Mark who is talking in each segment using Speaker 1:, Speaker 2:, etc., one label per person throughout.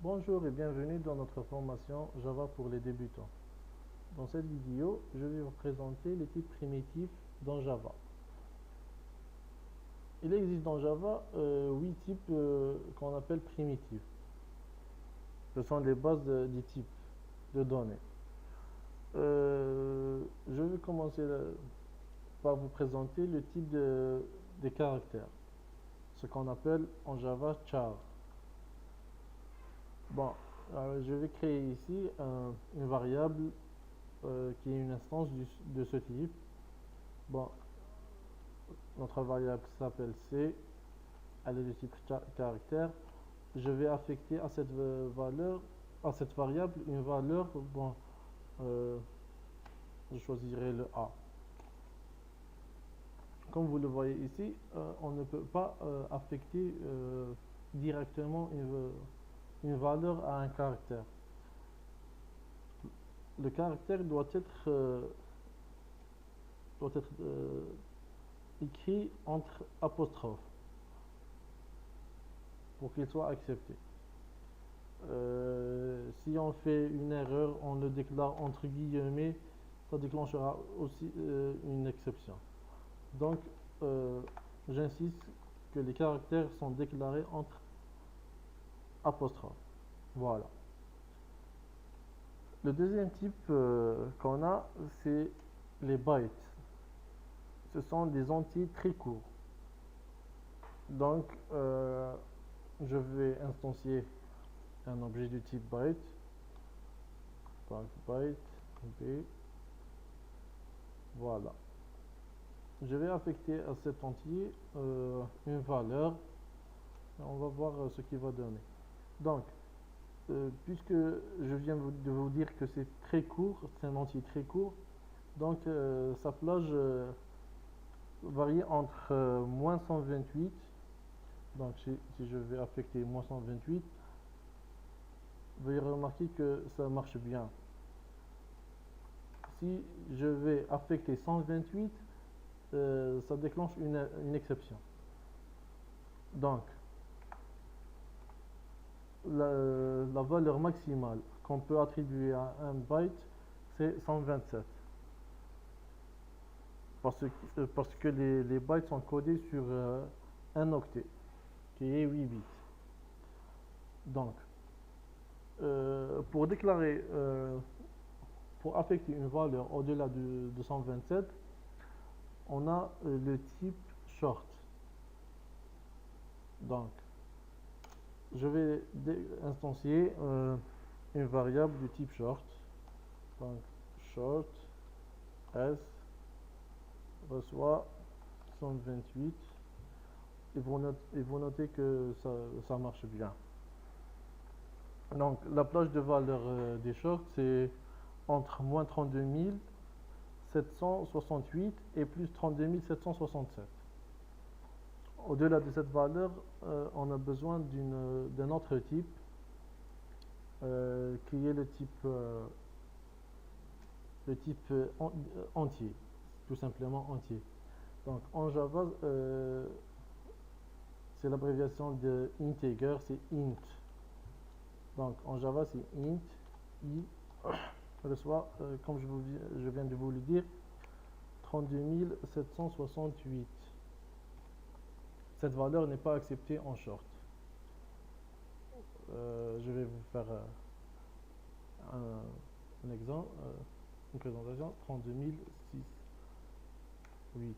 Speaker 1: Bonjour et bienvenue dans notre formation Java pour les débutants. Dans cette vidéo, je vais vous présenter les types primitifs dans Java. Il existe dans Java 8 types qu'on appelle primitifs. Ce sont les bases des types de données. Je vais commencer par vous présenter le type des caractères, ce qu'on appelle en Java char. Bon, je vais créer ici une variable qui est une instance de ce type. Bon, notre variable s'appelle C, elle est de type caractère. Je vais affecter à cette valeur, à cette variable, une valeur. Bon, euh, je choisirai le A. Comme vous le voyez ici, on ne peut pas affecter directement une valeur à un caractère. Le caractère doit être écrit entre apostrophes pour qu'il soit accepté. Si on fait une erreur, on le déclare entre guillemets, ça déclenchera aussi une exception. Donc, j'insiste que les caractères sont déclarés entre apostrophes. Voilà. Le deuxième type qu'on a, c'est les bytes. Ce sont des entiers très courts. Donc, je vais instancier un objet du type byte. Donc, byte, B. Voilà. Je vais affecter à cet entier une valeur. On va voir ce qu'il va donner. Donc, puisque je viens de vous dire que c'est très court, c'est un entier très court, donc sa plage varie entre moins 128, donc si je vais affecter moins 128, veuillez remarquer que ça marche bien. Si je vais affecter 128, ça déclenche une exception. Donc, la valeur maximale qu'on peut attribuer à un byte, c'est 127. Parce que les bytes sont codés sur un octet, qui est 8 bits. Donc, pour déclarer, pour affecter une valeur au-delà de 127, on a le type short. Donc, je vais instancier une variable du type short. Donc, short s reçoit 128 et vous notez que ça marche bien. Donc, la plage de valeur des shorts, c'est entre moins 32 768 et plus 32 767. Au-delà de cette valeur, on a besoin d'un autre type qui est le type entier, tout simplement entier. Donc en Java, c'est l'abréviation de integer, c'est int. Donc en Java, c'est int, i reçoit, comme je viens de vous le dire, 32 768. Cette valeur n'est pas acceptée en short. Je vais vous faire un exemple, une présentation, 32 008.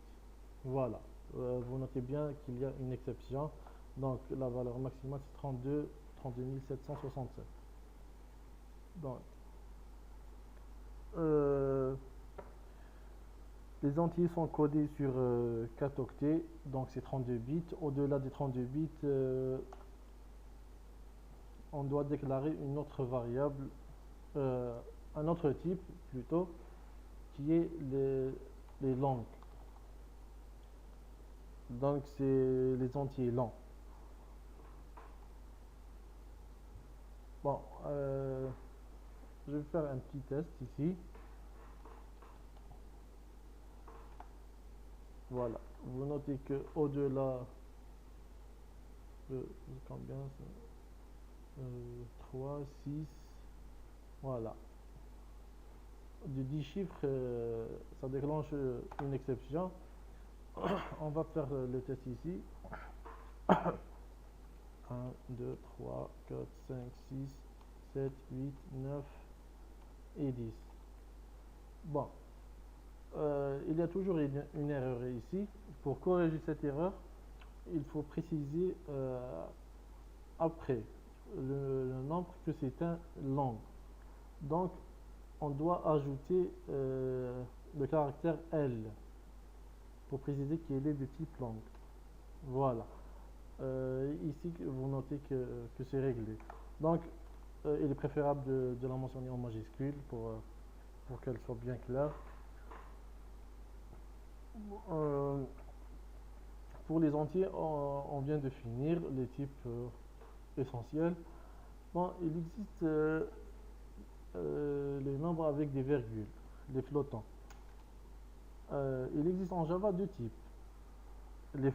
Speaker 1: Voilà. Vous notez bien qu'il y a une exception. Donc la valeur maximale c'est 32 767. Donc, les entiers sont codés sur 4 octets, donc c'est 32 bits. Au-delà des 32 bits, on doit déclarer une autre variable, un autre type plutôt, qui est les longs. Donc c'est les entiers longs. Bon, je vais faire un petit test ici. Voilà. Vous notez que au-delà de combien 3, 6, voilà. De 10 chiffres, ça déclenche une exception. On va faire le test ici. 1, 2, 3, 4, 5, 6, 7, 8, 9 et 10. Bon, il y a toujours une erreur ici. Pour corriger cette erreur, il faut préciser après le nombre que c'est un long. Donc, on doit ajouter le caractère L pour préciser qu'il est de type long. Voilà. Ici, vous notez que c'est réglé. Donc, il est préférable de la mentionner en majuscule pour qu'elle soit bien claire. Pour les entiers, on vient de finir les types essentiels. Bon, il existe les nombres avec des virgules, les flottants. Il existe en Java deux types. Les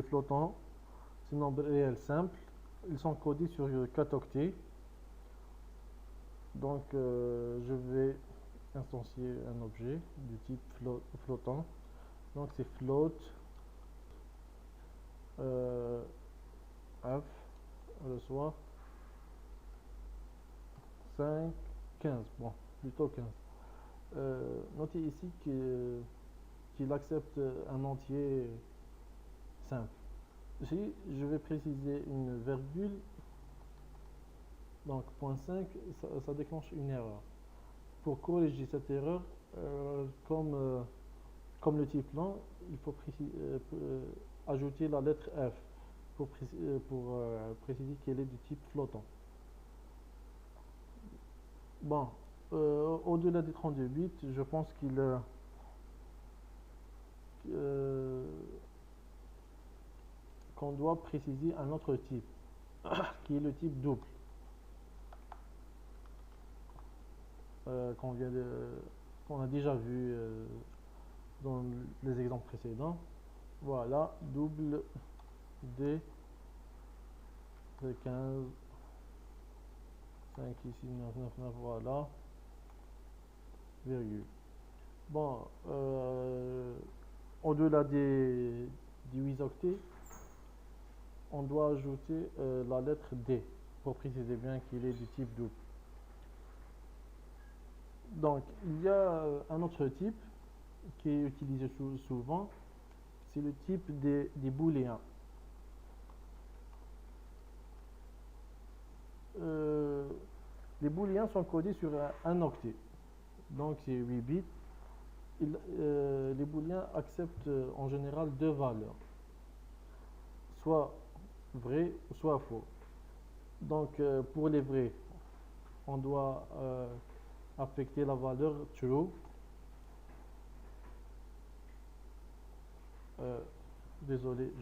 Speaker 1: flottants, c'est un nombre réel simple. Ils sont codés sur 4 octets. Donc, je vais instancier un objet du type flottant. Donc, c'est float f reçoit 5, 15. Bon, plutôt 15. Notez ici qu'il accepte un entier simple. Ici, je vais préciser une virgule. Donc, point 5, ça déclenche une erreur. Pour corriger cette erreur, comme le type long, il faut ajouter la lettre F pour préciser qu'elle est du type flottant. Bon, au-delà des 32 bits, je pense qu'on doit préciser un autre type, qui est le type double, qu'on a déjà vu dans les exemples précédents. Voilà, double D, 15, 5 ici, 9, 9, 9, voilà, virgule. Bon, au-delà des 8 octets, on doit ajouter la lettre D pour préciser bien qu'il est du type double. Donc, il y a un autre type qui est utilisé souvent, c'est le type des booléens. Les booléens sont codés sur un octet, donc c'est 8 bits. Les booléens acceptent en général deux valeurs, soit vrai ou soit faux. Donc pour les vrais, on doit affecter la valeur true. Désolé,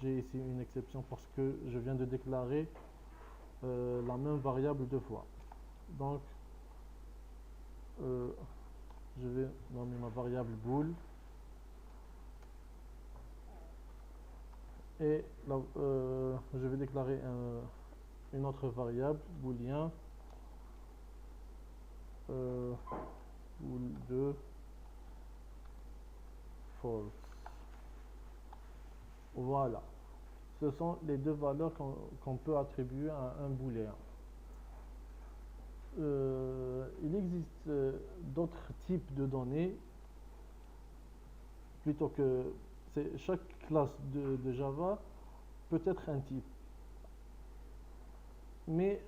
Speaker 1: j'ai ici une exception parce que je viens de déclarer la même variable deux fois. Donc je vais nommer ma variable bool et je vais déclarer une autre variable booléen bool2 false. Voilà, ce sont les deux valeurs qu'on peut attribuer à un booléen. Il existe d'autres types de données, plutôt que chaque classe de Java peut être un type. Mais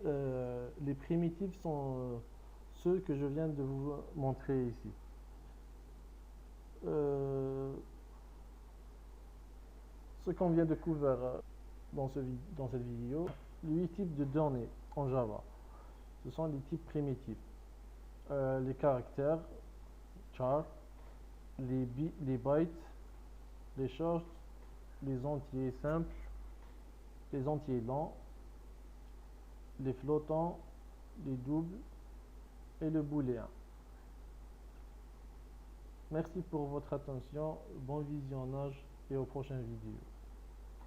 Speaker 1: les primitifs sont ceux que je viens de vous montrer ici. Ce qu'on vient de couvrir dans cette vidéo, les 8 types de données en Java, ce sont les types primitifs. Les caractères, char, les bytes, les shorts, les entiers simples, les entiers longs, les flottants, les doubles et le booléen. Merci pour votre attention, bon visionnage et aux prochaines vidéos.